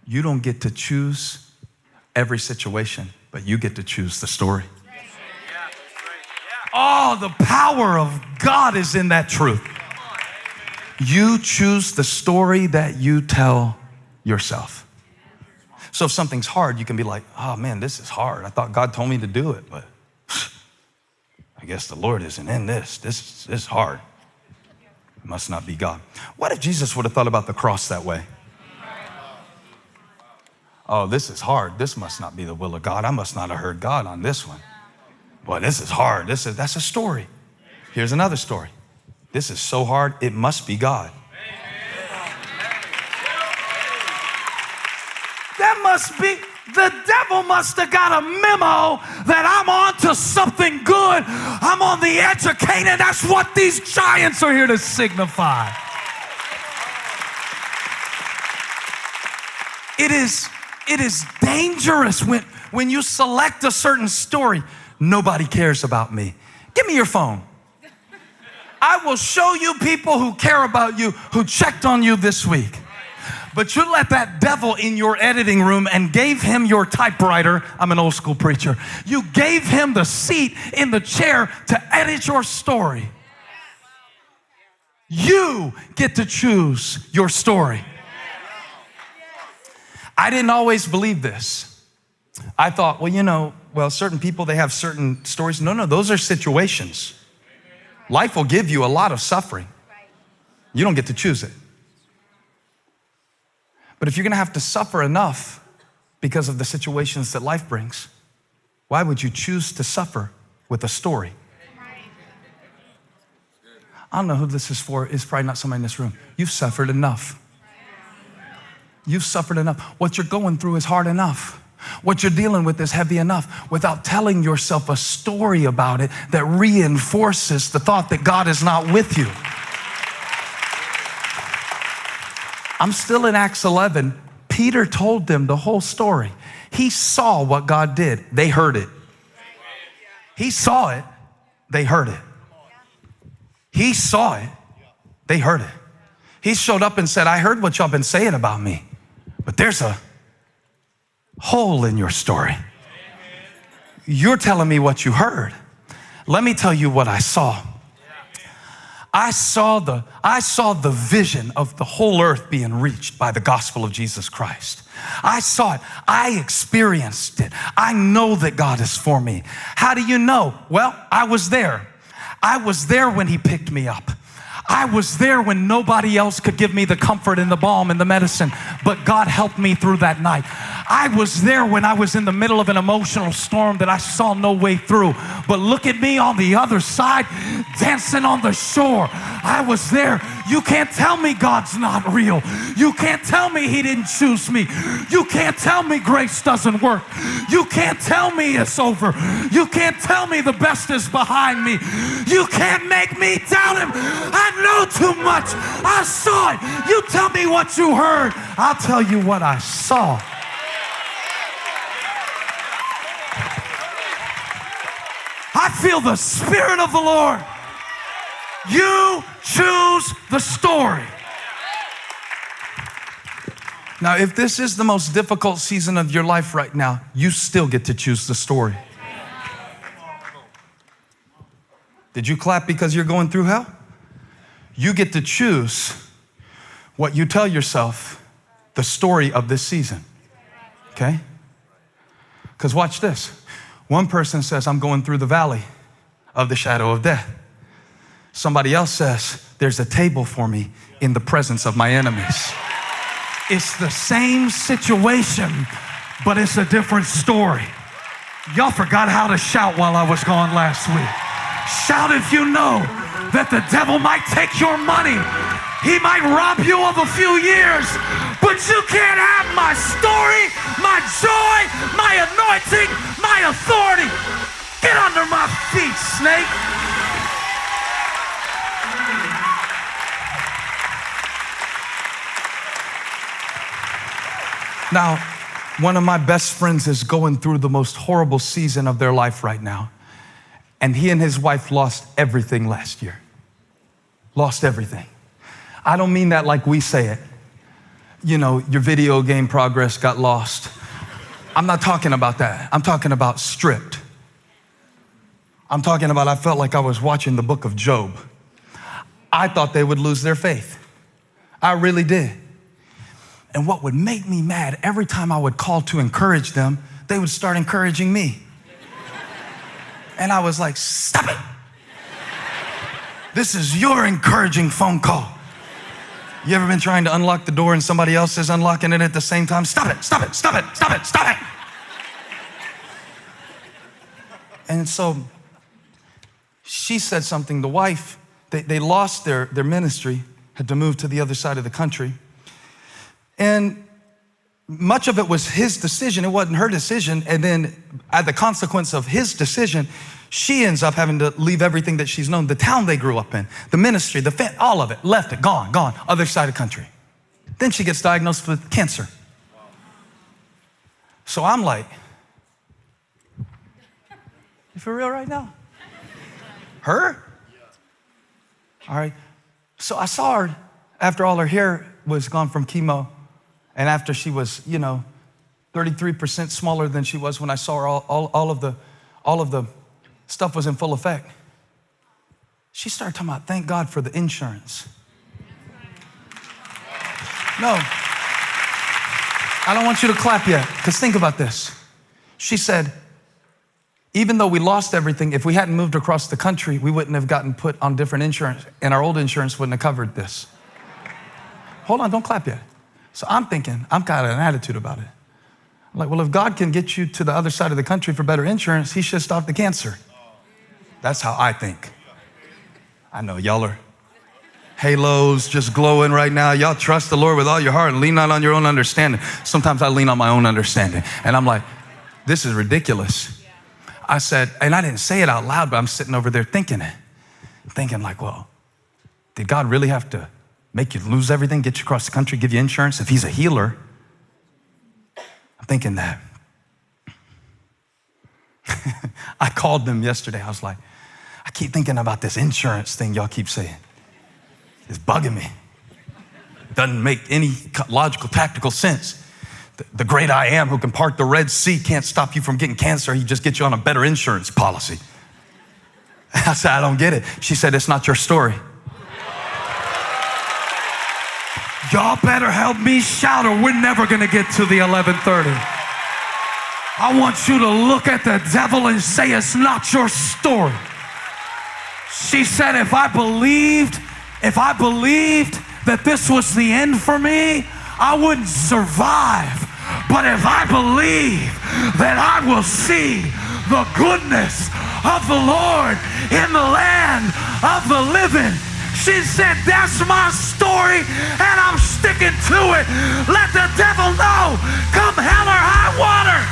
You don't get to choose every situation, but you get to choose the story. Oh, the power of God is in that truth. You choose the story that you tell yourself. So if something's hard, you can be like, oh man, this is hard. I thought God told me to do it, but I guess the Lord isn't in this. This is hard. It must not be God. What if Jesus would have thought about the cross that way? Oh, this is hard. This must not be the will of God. I must not have heard God on this one. Boy, this is hard. That's a story. Here's another story. This is so hard, it must be God. That must be, the devil must have got a memo that I'm on to something good. I'm on the edge of Canaan. That's what these giants are here to signify. It is dangerous when you select a certain story. Nobody cares about me. Give me your phone. I will show you people who care about you, who checked on you this week. But you let that devil in your editing room and gave him your typewriter. I'm an old school preacher. You gave him the seat in the chair to edit your story. You get to choose your story. I didn't always believe this. I thought, well, certain people, they have certain stories. No, those are situations. Life will give you a lot of suffering. You don't get to choose it. But if you're going to have to suffer enough because of the situations that life brings, why would you choose to suffer with a story? I don't know who this is for. It's probably not somebody in this room. You've suffered enough. You've suffered enough. What you're going through is hard enough. What you're dealing with is heavy enough without telling yourself a story about it that reinforces the thought that God is not with you. I'm still in Acts 11. Peter told them the whole story. He saw what God did. They heard it. He saw it. They heard it. He saw it. They heard it. He showed up and said, I heard what y'all been saying about me, but there's a hole in your story. You're telling me what you heard. Let me tell you what I saw. I saw the vision of the whole earth being reached by the gospel of Jesus Christ. I saw it. I experienced it. I know that God is for me. How do you know? Well, I was there. I was there when he picked me up. I was there when nobody else could give me the comfort and the balm and the medicine, but God helped me through that night. I was there when I was in the middle of an emotional storm that I saw no way through, but look at me on the other side, dancing on the shore. I was there. You can't tell me God's not real. You can't tell me he didn't choose me. You can't tell me grace doesn't work. You can't tell me it's over. You can't tell me the best is behind me. You can't make me doubt him. I know too much. I saw it. You tell me what you heard. I'll tell you what I saw. I feel the Spirit of the Lord. You choose the story. Now, if this is the most difficult season of your life right now, you still get to choose the story. Did you clap because you're going through hell? You get to choose what you tell yourself, the story of this season. Okay? Because watch this. One person says, I'm going through the valley of the shadow of death. Somebody else says, there's a table for me in the presence of my enemies. It's the same situation, but it's a different story. Y'all forgot how to shout while I was gone last week. Shout if you know that the devil might take your money. He might rob you of a few years, but you can't have my story, my joy, my anointing, my authority. Get under my feet, snake. Now, one of my best friends is going through the most horrible season of their life right now. And he and his wife lost everything last year. Lost everything. I don't mean that like we say it. your video game progress got lost. I'm not talking about that. I'm talking about stripped. I'm talking about I felt like I was watching the book of Job. I thought they would lose their faith. I really did. And what would make me mad, every time I would call to encourage them, they would start encouraging me. And I was like, stop it. This is your encouraging phone call. You ever been trying to unlock the door and somebody else is unlocking it at the same time? Stop it, stop it, stop it, stop it, stop it. And so she said something, the wife, they lost their ministry, had to move to the other side of the country. And much of it was his decision. It wasn't her decision. And then as the consequence of his decision, she ends up having to leave everything that she's known, the town they grew up in, the ministry, all of it, left it, gone, other side of the country. Then she gets diagnosed with cancer. So I'm like, you for real right now? Her? All right. So I saw her after all her hair was gone from chemo, and after she was, 33% smaller than she was when I saw her, all of the stuff was in full effect. She started talking about, thank God for the insurance. No, I don't want you to clap yet, because think about this. She said, even though we lost everything, if we hadn't moved across the country, we wouldn't have gotten put on different insurance, and our old insurance wouldn't have covered this. Hold on, don't clap yet. So I'm thinking, I've got an attitude about it. I'm like, well, if God can get you to the other side of the country for better insurance, he should stop the cancer. That's how I think. I know y'all are halos just glowing right now. Y'all trust the Lord with all your heart and lean not on your own understanding. Sometimes I lean on my own understanding. And I'm like, this is ridiculous. I said, and I didn't say it out loud, but I'm sitting over there thinking like, well, did God really have to make you lose everything, get you across the country, give you insurance if he's a healer? I'm thinking that. I called them yesterday. I was like, I keep thinking about this insurance thing y'all keep saying. It's bugging me. It doesn't make any logical, tactical sense. The great I am who can part the Red Sea can't stop you from getting cancer. He just gets you on a better insurance policy. I said, I don't get it. She said, it's not your story. Y'all better help me shout or we're never going to get to the 11:30. I want you to look at the devil and say, it's not your story. She said, if I believed that this was the end for me, I wouldn't survive. But if I believe that I will see the goodness of the Lord in the land of the living, she said, that's my story and I'm sticking to it. Let the devil know, come hell or high water.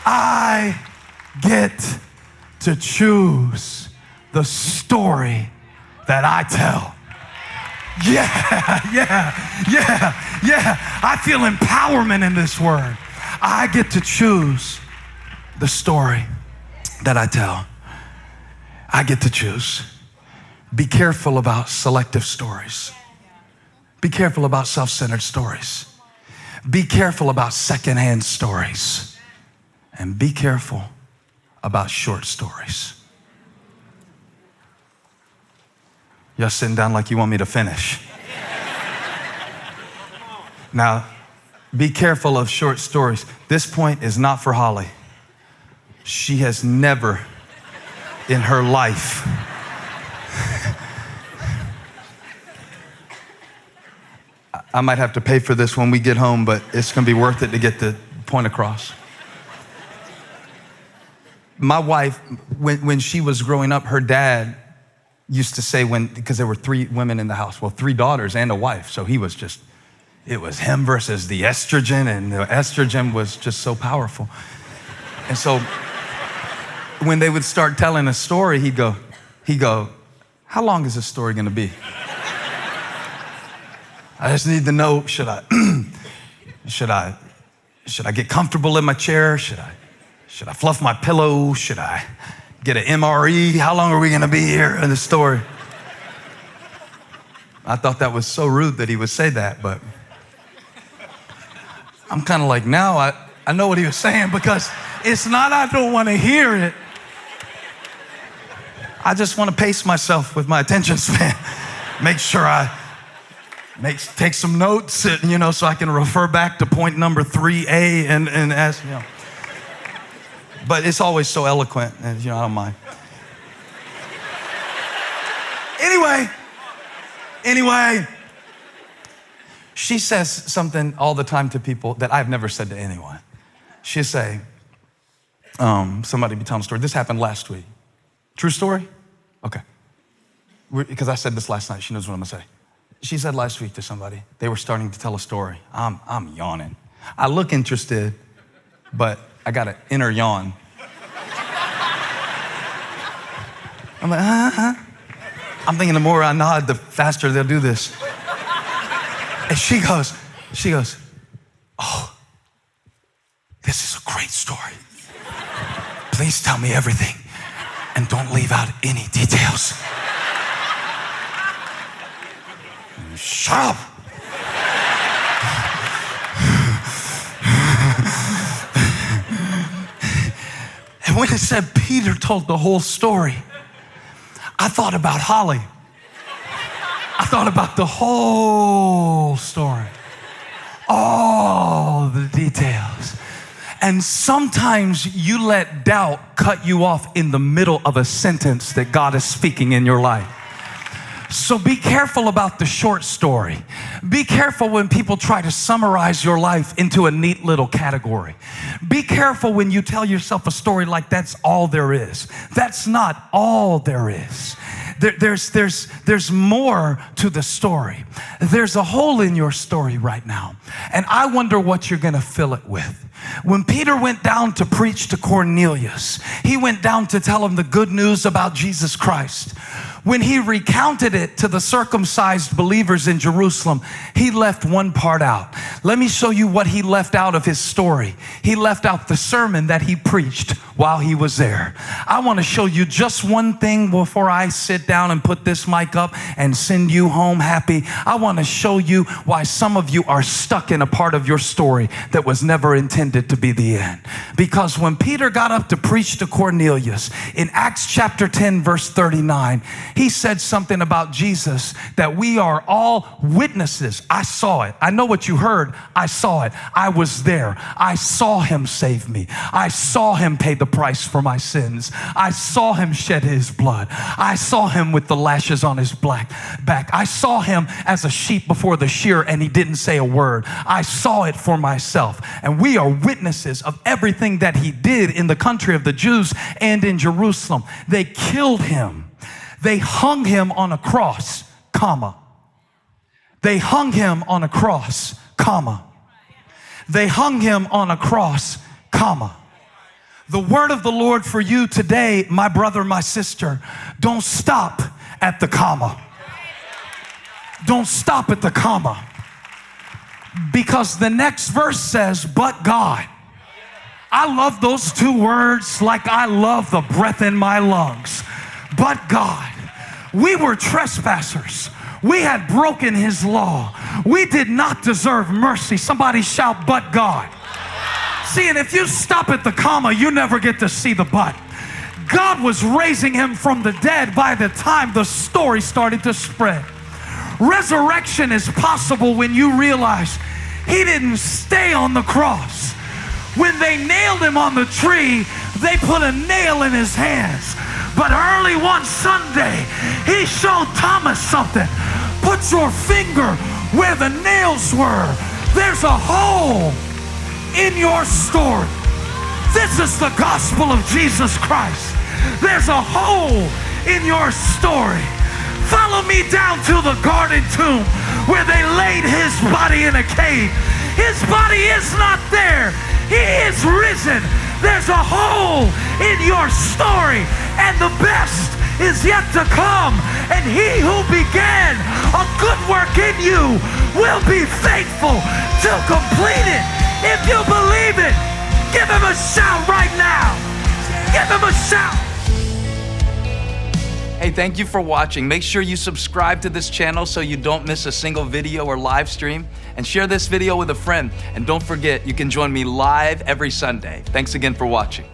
I get to choose the story that I tell. Yeah. I feel empowerment in this word. I get to choose the story that I tell. I get to choose. Be careful about selective stories. Be careful about self-centered stories. Be careful about secondhand stories. And be careful about short stories. Y'all sitting down like you want me to finish. Now, be careful of short stories. This point is not for Holly. She has never in her life I might have to pay for this when we get home, but it's going to be worth it to get the point across. My wife, when she was growing up, her dad used to say because there were 3 women in the house, well, 3 daughters and a wife. So it was him versus the estrogen, and the estrogen was just so powerful. And so when they would start telling a story, he'd go, how long is this story gonna be? I just need to know, should I get comfortable in my chair? Should I fluff my pillow? Should I get an MRE. How long are we going to be here in the story? I thought that was so rude that he would say that, but I'm kind of like, now I know what he was saying, because it's not I don't want to hear it. I just want to pace myself with my attention span. Make sure I take some notes, so I can refer back to point number 3A and ask, But it's always so eloquent, and I don't mind. Anyway, she says something all the time to people that I've never said to anyone. She'll say, somebody be telling a story. This happened last week. True story? Okay. Because I said this last night. She knows what I'm gonna say. She said last week to somebody, they were starting to tell a story. I'm yawning. I look interested, but I got an inner yawn. I'm like, I'm thinking the more I nod, the faster they'll do this. And she goes, oh, this is a great story. Please tell me everything and don't leave out any details. Shut up. And when it said Peter told the whole story, I thought about Holly. I thought about the whole story, all the details. And sometimes you let doubt cut you off in the middle of a sentence that God is speaking in your life. So be careful about the short story. Be careful when people try to summarize your life into a neat little category. Be careful when you tell yourself a story like that's all there is. That's not all there is. There's more to the story. There's a hole in your story right now. And I wonder what you're going to fill it with. When Peter went down to preach to Cornelius, he went down to tell him the good news about Jesus Christ. When he recounted it to the circumcised believers in Jerusalem, he left one part out. Let me show you what he left out of his story. He left out the sermon that he preached while he was there. I want to show you just one thing before I sit down and put this mic up and send you home happy. I want to show you why some of you are stuck in a part of your story that was never intended to be the end. Because when Peter got up to preach to Cornelius in Acts chapter 10, verse 39, he said something about Jesus that we are all witnesses. I saw it. I know what you heard. I saw it. I was there. I saw him save me. I saw him pay the price for my sins. I saw him shed his blood. I saw him with the lashes on his back. I saw him as a sheep before the shearer, and he didn't say a word. I saw it for myself. And we are witnesses of everything that he did in the country of the Jews and in Jerusalem. They killed him. They hung him on a cross, comma. They hung him on a cross, comma. They hung him on a cross, comma. The word of the Lord for you today, my brother, my sister, don't stop at the comma. Don't stop at the comma. Because the next verse says, but God. I love those two words like I love the breath in my lungs. But God, we were trespassers. We had broken his law. We did not deserve mercy. Somebody shout, but God. See, and if you stop at the comma, you never get to see the but. God was raising him from the dead by the time the story started to spread. Resurrection is possible when you realize he didn't stay on the cross. When they nailed him on the tree, they put a nail in his hands. But early one Sunday, he showed Thomas something. Put your finger where the nails were. There's a hole in your story. This is the gospel of Jesus Christ. There's a hole in your story. Follow me down to the garden tomb where they laid his body in a cave. His body is not there. He is risen. There's a hole in your story, and the best is yet to come. And he who began a good work in you will be faithful to complete it. If you believe it, give him a shout right now. Give him a shout. Hey, thank you for watching. Make sure you subscribe to this channel so you don't miss a single video or live stream, and share this video with a friend. And don't forget, you can join me live every Sunday. Thanks again for watching.